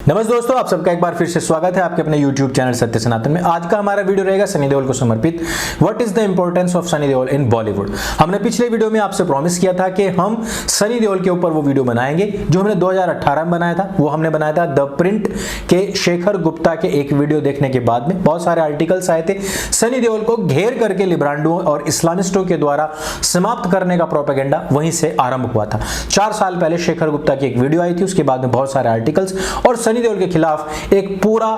नमस्ते दोस्तों, आप सबका एक बार फिर से स्वागत है आपके अपने YouTube चैनल सत्य सनातन में। आज का हमारा वीडियो रहेगा सनी देओल को समर्पित। What is the importance of Sunny Deol in Bollywood. हमने पिछले वीडियो में आपसे प्रॉमिस किया था कि हम सनी देओल के ऊपर वो वीडियो बनाएंगे जो हमने 2018 में बनाया था। वो हमने बनाया था द प्रिंट के शेखर गुप्ता के एक वीडियो देखने के बाद में बहुत सारे आर्टिकल्स आए थे। सनी देओल को घेर करके लिब्रांडुओं और इस्लामिस्टों के द्वारा समाप्त करने का प्रोपेगेंडा वहीं से आरंभ हुआ था। 4 साल पहले शेखर गुप्ता की एक वीडियो आई थी, उसके बाद में बहुत सारे आर्टिकल्स और सनी देओल के खिलाफ एक पूरा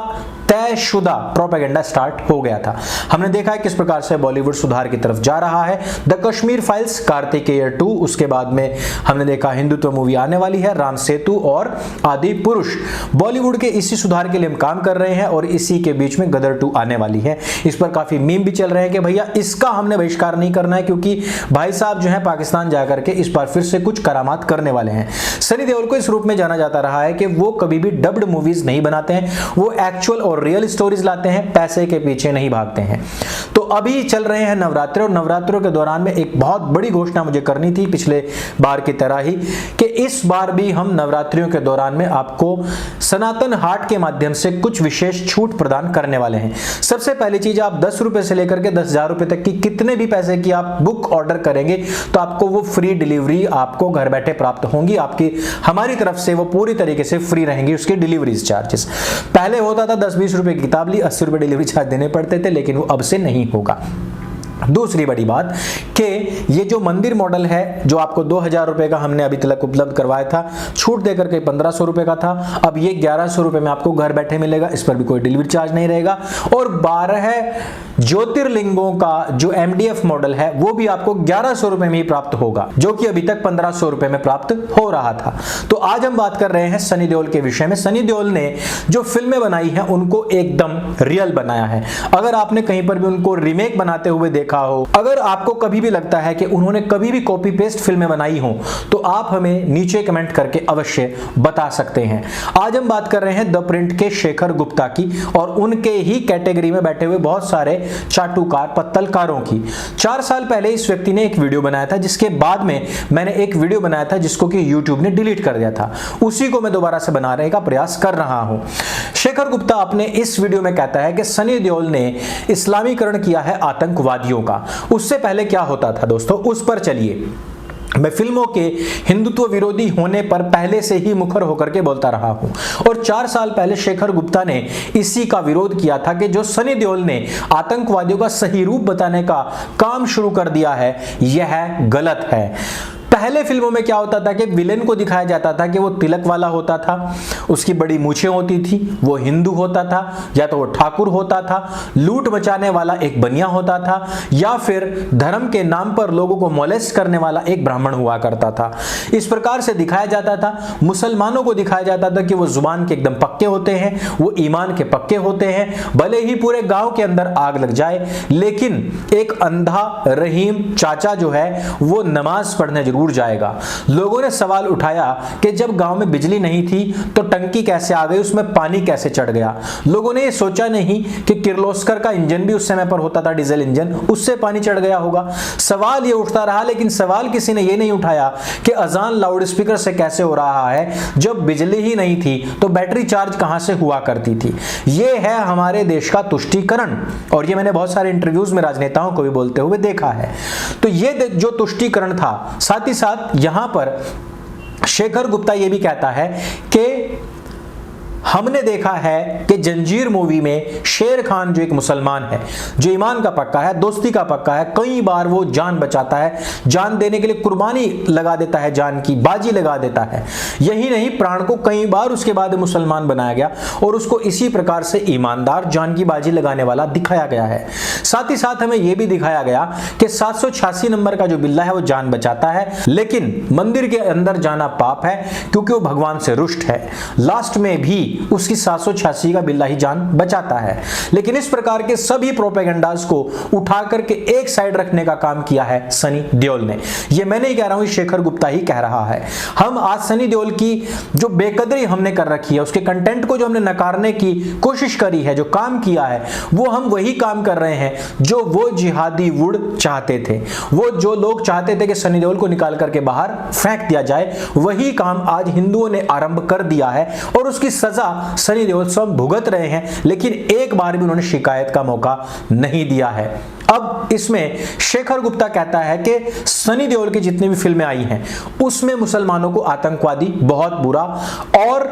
तयशुदा प्रोपेगेंडा स्टार्ट हो गया था। हमने देखा है किस प्रकार से बॉलीवुड सुधार की तरफ जा रहा है। द कश्मीर फाइल्स, कार्तिकेय 2, उसके बाद में हमने देखा हिंदुत्व मूवी आने वाली है, राम सेतु और आदि पुरुष। बॉलीवुड के इसी सुधार के लिए हम काम कर रहे हैं और इसी के बीच में गदर 2 आने वाली है। इस पर काफी मीम भी चल रहे हैं कि भैया इसका हमने बहिष्कार नहीं करना है क्योंकि भाई साहब जो है पाकिस्तान जाकर के इस बार फिर से कुछ करामात करने वाले हैं। सनी देओल को इस रूप में जाना जाता रहा है कि वो कभी भी डब्ड मूवीज नहीं बनाते हैं, वो एक्चुअल और रियल स्टोरीज लाते हैं, पैसे के पीछे नहीं भागते हैं। तो अभी चल रहे हैं नवरात्र और नवरात्रों के दौरान में एक बहुत बड़ी घोषणा मुझे करनी थी पिछले बार की तरह ही कि इस बार भी हम नवरात्रियों के दौरान में आपको सनातन हाट के माध्यम से कुछ विशेष छूट प्रदान करने वाले हैं। सबसे पहली चीज, आप 10 रुपए से लेकर के 10,000 रुपए तक की कितने भी पैसे की आप बुक ऑर्डर करेंगे तो आपको वो फ्री डिलीवरी आपको घर बैठे प्राप्त होंगी। आपकी हमारी तरफ से वो पूरी तरीके से फ्री रहेंगी उसके डिलीवरी चार्जेस। पहले होता था 10-20 रुपए की किताब ली 80 रुपए डिलीवरी चार्ज देने पड़ते थे, लेकिन वो अब से नहीं होगा। दूसरी बड़ी बात कि ये जो मंदिर मॉडल है जो आपको 2,000 रुपए का हमने अभी तक उपलब्ध करवाया था, छूट देकर के 1,500 रुपए का था, अब ये 1,100 रुपए में आपको घर बैठे मिलेगा। इस पर भी कोई डिलीवरी चार्ज नहीं रहेगा। और 12 ज्योतिर्लिंगों का जो MDF मॉडल है वो भी आपको 1,100 रुपए में ही प्राप्त होगा, जो कि अभी तक 1,500 रुपए में प्राप्त हो रहा था। तो आज हम बात कर रहे हैं सनी देओल के विषय में। सनी देओल ने जो फिल्में बनाई हैं उनको एकदम रियल बनाया है। अगर आपने कहीं पर भी उनको रीमेक बनाते हुए देखा हो, अगर आपको कभी भी लगता है कि उन्होंने कभी भी कॉपी पेस्ट फिल्में बनाई हो, तो आप हमें नीचे कमेंट करके अवश्य बता सकते हैं। आज हम बात कर रहे हैं द प्रिंट के शेखर गुप्ता की और उनके ही कैटेगरी में बैठे हुए बहुत सारे चाटुकार पत्तलकारों की। 4 साल पहले इस व्यक्ति ने एक वीडियो बनाया था, जिसके बाद में मैंने एक वीडियो बनाया था जिसको कि YouTube ने डिलीट कर दिया था। उसी को मैं दोबारा से बनाने का प्रयास कर रहा हूं। शेखर गुप्ता अपने इस वीडियो में कहता है कि सनी देओल ने इस्लामीकरण किया है आतंकवादियों का। उससे पहले क्या होता था दोस्तों, उस पर चलिए। मैं फिल्मों के हिंदुत्व विरोधी होने पर पहले से ही मुखर होकर के बोलता रहा हूं और 4 साल पहले शेखर गुप्ता ने इसी का विरोध किया था कि जो सनी देओल ने आतंकवादियों का सही रूप बताने का काम शुरू कर दिया है यह गलत है। पहले फिल्मों में क्या होता था कि विलेन को दिखाया जाता था कि वो तिलक वाला होता था, उसकी बड़ी मूछें होती थी, वो हिंदू होता था या तो वो ठाकुर होता था, लूट मचाने वाला एक बनिया होता था या फिर धर्म के नाम पर लोगों को मोलेस्ट करने वाला एक ब्राह्मण हुआ करता था। इस प्रकार से दिखाया जाता था। मुसलमानों को दिखाया जाता था कि वो जुबान के एकदम पक्के होते हैं, वो ईमान के पक्के होते हैं, भले ही पूरे गांव के अंदर आग लग जाए, लेकिन एक अंधा रहीम चाचा जो है वो नमाज पढ़ने जरूर जाएगा। लोगों ने सवाल उठाया कि जब गांव में बिजली नहीं थी तो टंकी कैसे आ गई, उसमें पानी कैसे चढ़ गया। लोगों ने ये सोचा नहीं कि किर्लोस्कर का इंजन भी उस समय पर होता था, डीजल इंजन, उससे पानी चढ़ गया होगा। सवाल ये उठता रहा, लेकिन सवाल किसी ने ये नहीं उठाया कि अजान लाउड स्पीकर से कैसे हो रहा है, जब बिजली ही नहीं थी तो बैटरी चार्ज कहां से हुआ करती थी। ये है हमारे देश का तुष्टीकरण और ये मैंने बहुत सारे इंटरव्यूज में राजनेताओं को भी बोलते हुए देखा है। तो ये जो तुष्टीकरण था, साथ ही साथ यहां पर शेखर गुप्ता यह भी कहता है कि हमने देखा है कि जंजीर मूवी में शेर खान जो एक मुसलमान है, जो ईमान का पक्का है, दोस्ती का पक्का है, कई बार वो जान बचाता है, जान देने के लिए कुर्बानी लगा देता है, जान की बाजी लगा देता है। यही नहीं, प्राण को कई बार उसके बाद मुसलमान बनाया गया और उसको इसी प्रकार से ईमानदार, जान की बाजी लगाने वाला दिखाया गया है। साथ ही साथ हमें यह भी दिखाया गया कि 786 नंबर का जो बिल्ला है वो जान बचाता है, लेकिन मंदिर के अंदर जाना पाप है क्योंकि वो भगवान से रुष्ट है। लास्ट में भी उसकी 786 का बिल्ला ही जान बचाता है। लेकिन इस प्रकार के सभी प्रोपेगेंडास को उठा करके एक साइड रखने का काम किया है सनी देओल ने। ये मैं नहीं कह रहा हूं, शेखर गुप्ता ही कह रहा है। हम आज सनी देओल की जो बेकदरी हमने कर रखी है, उसके कंटेंट को जो हमने नकारने की कोशिश करी है, जो काम किया है, वो हम वही काम कर रहे हैं जो वो जिहादी वुड चाहते थे। वो जो लोग चाहते थे कि सनी देओल को निकाल करके बाहर फेंक दिया जाए, वही काम आज हिंदुओं ने आरंभ कर दिया है और उसकी सजा सजा सनी देओल स्वयं भुगत रहे हैं, लेकिन एक बार भी उन्होंने शिकायत का मौका नहीं दिया है। अब इसमें शेखर गुप्ता कहता है कि सनी देओल की जितनी भी फिल्में आई हैं उसमें मुसलमानों को आतंकवादी, बहुत बुरा और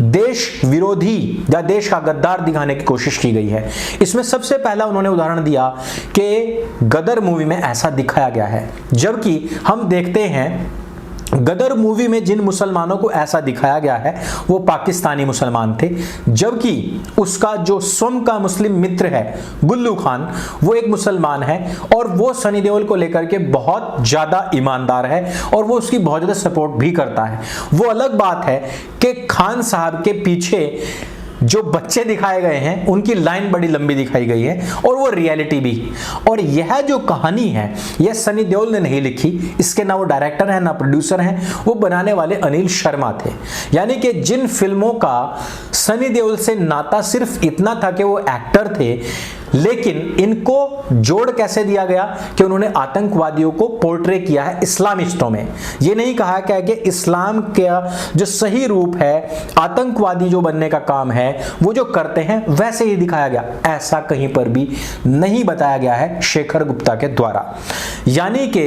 देश विरोधी या देश का गद्दार दिखाने की कोशिश की गई है। इसमें सबसे पहला उन्होंने उदाहरण दिया कि गदर मूवी में ऐसा दिखाया गया है, जबकि हम देखते हैं गदर मूवी में जिन मुसलमानों को ऐसा दिखाया गया है वो पाकिस्तानी मुसलमान थे, जबकि उसका जो स्वयं का मुस्लिम मित्र है गुल्लू खान, वो एक मुसलमान है और वो सनी देओल को लेकर के बहुत ज्यादा ईमानदार है और वो उसकी बहुत ज्यादा सपोर्ट भी करता है। वो अलग बात है कि खान साहब के पीछे जो बच्चे दिखाए गए हैं उनकी लाइन बड़ी लंबी दिखाई गई है और वो रियलिटी भी। और यह जो कहानी है यह सनी देओल ने नहीं लिखी, इसके ना वो डायरेक्टर हैं ना प्रोड्यूसर हैं, वो बनाने वाले अनिल शर्मा थे। यानी कि जिन फिल्मों का सनी देओल से नाता सिर्फ इतना था कि वो एक्टर थे, लेकिन इनको जोड़ कैसे दिया गया कि उन्होंने आतंकवादियों को पोर्ट्रे किया है इस्लामिस्टों में। ये नहीं कहा क्या कि इस्लाम का जो सही रूप है, आतंकवादी जो बनने का काम है वो जो करते हैं वैसे ही दिखाया गया, ऐसा कहीं पर भी नहीं बताया गया है शेखर गुप्ता के द्वारा। यानी कि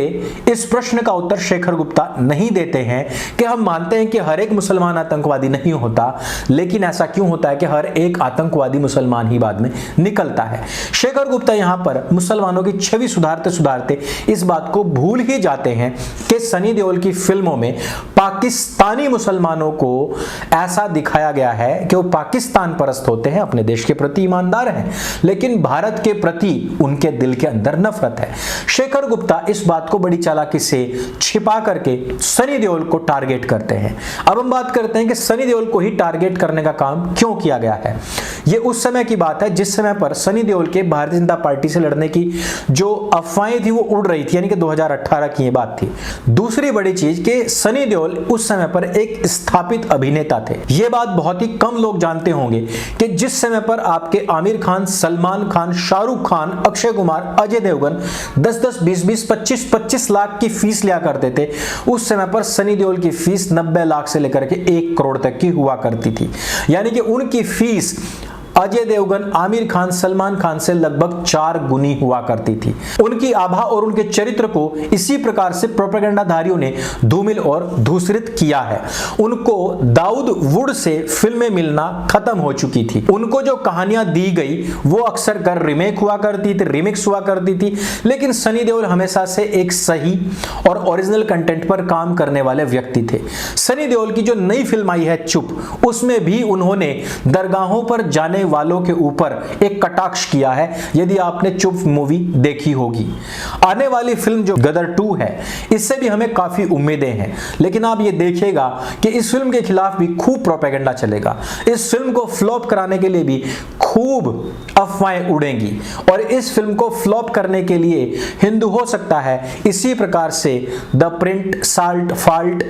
इस प्रश्न का उत्तर शेखर गुप्ता नहीं देते हैं कि हम मानते हैं कि हर एक मुसलमान आतंकवादी नहीं होता, लेकिन ऐसा क्यों होता है कि हर एक आतंकवादी मुसलमान ही बाद में निकलता है। शेखर गुप्ता यहां पर मुसलमानों की छवि सुधारते सुधारते इस बात को भूल ही जाते हैं कि सनी देओल की फिल्मों में पाकिस्तानी मुसलमानों को ऐसा दिखाया गया है कि वो पाकिस्तान परस्त होते हैं, अपने देश के प्रति ईमानदार हैं, लेकिन भारत के प्रति उनके दिल के अंदर नफरत है। शेखर गुप्ता इस बात को बड़ी चालाकी से छिपा करके सनी देओल को टारगेट करते हैं। अब हम बात करते हैं कि सनी देओल को ही टारगेट करने का काम क्यों किया गया है। यह उस समय की बात है जिस समय पर सनी देओल के भारतीय जनता पार्टी से लड़ने की जो अफवाहें थी वो उड़ रही थी, यानी कि 2018 की ये बात थी। दूसरी बड़ी चीज कि सनी देओल उस समय पर एक स्थापित अभिनेता थे। ये बात बहुत ही कम लोग जानते होंगे कि जिस समय पर आपके आमिर खान, सलमान खान, शाहरुख खान, अक्षय कुमार, अजय देवगन 10-10, 20-20, 25-25 लाख की फीस लिया करते थे, उस समय पर सनी देओल की फीस 90 लाख से लेकर के 1 करोड़ तक की हुआ करती थी। यानी कि उनकी फीस अजय देवगन, आमिर खान, सलमान खान से लगभग 4 गुनी हुआ करती थी। उनकी आभा और उनके चरित्र को इसी प्रकार से प्रोपेगेंडाधारियों ने धूमिल और धूसरित किया है। उनको दाऊद वुड से फिल्में मिलना खत्म हो चुकी थी। उनको जो कहानियां दी गई वो अक्सर कर रीमेक हुआ करती थी, रिमिक्स हुआ करती थी, लेकिन सनी देओल हमेशा से एक सही और ओरिजिनल कंटेंट पर काम करने वाले व्यक्ति थे। सनी देओल की जो नई फिल्म आई है चुप, उसमें भी उन्होंने दरगाहों पर जाने वालों के ऊपर एक कटाक्ष किया है, यदि आपने चुप मूवी देखी होगी। आने वाली फिल्म जो गदर 2 है, इससे भी हमें काफी उम्मीदें हैं, लेकिन आप ये देखिएगा कि इस फिल्म के खिलाफ भी खूब प्रोपेगेंडा चलेगा। इस फिल्म को फ्लॉप कराने के लिए भी खूब अफवाहें उड़ेंगी और इस फिल्म को फ्लॉप करने के लिए हिंदू हो सकता है इसी प्रकार से द प्रिंट, साल्ट, फाल्ट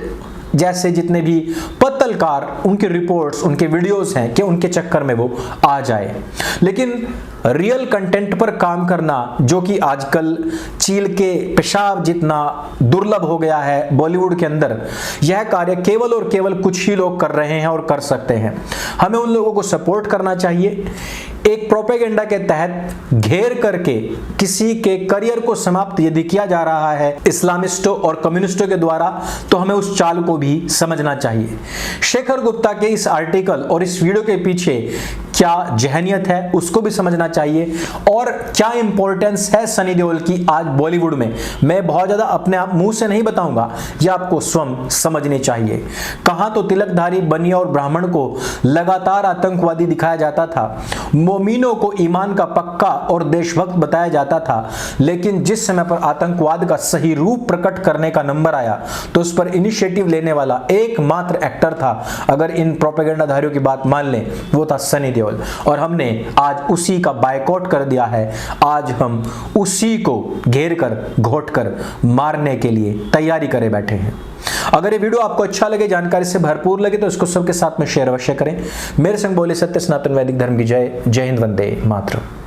जैसे जितने भी पत्रकार, उनके रिपोर्ट्स, उनके वीडियोस हैं कि उनके चक्कर में वो आ जाए। लेकिन रियल कंटेंट पर काम करना, जो कि आजकल चील के पेशाब जितना दुर्लभ हो गया है बॉलीवुड के अंदर, यह कार्य केवल और केवल कुछ ही लोग कर रहे हैं और कर सकते हैं। हमें उन लोगों को सपोर्ट करना चाहिए। एक प्रोपेगेंडा के तहत घेर करके किसी के करियर को समाप्त यदि किया जा रहा है इस्लामिस्टों और कम्युनिस्टों के द्वारा, तो हमें उस चाल को भी समझना चाहिए। शेखर गुप्ता के इस आर्टिकल और इस वीडियो के पीछे क्या जहनियत है उसको भी समझना चाहिए और क्या इंपॉर्टेंस है सनी देओल की आज बॉलीवुड में। मैं बहुत ज्यादा अपने आप मुंह से नहीं बताऊंगा, यह आपको स्वयं समझनी चाहिए। कहां तो तिलकधारी, बनिया और ब्राह्मण को लगातार आतंकवादी दिखाया जाता था, मोमिनों को ईमान का पक्का और देशभक्त बताया जाता था, लेकिन जिस समय पर आतंकवाद का सही रूप प्रकट करने का नंबर आया तो उस पर इनिशिएटिव लेने वाला एकमात्र एक्टर था, अगर इन प्रोपेगेंडाधारियों की बात मान लें, वो था सनी देओल। और हमने आज उसी का बायकॉट कर दिया है। आज हम उसी को घेर कर, घोट कर मारने के लिए तैयारी करे बैठे हैं। अगर ये वीडियो आपको अच्छा लगे, जानकारी से भरपूर लगे, तो इसको सबके साथ में शेयर अवश्य करें। मेरे संग बोले सत्य सनातन वैदिक धर्म की जय। जय हिंद, वंदे मातरम।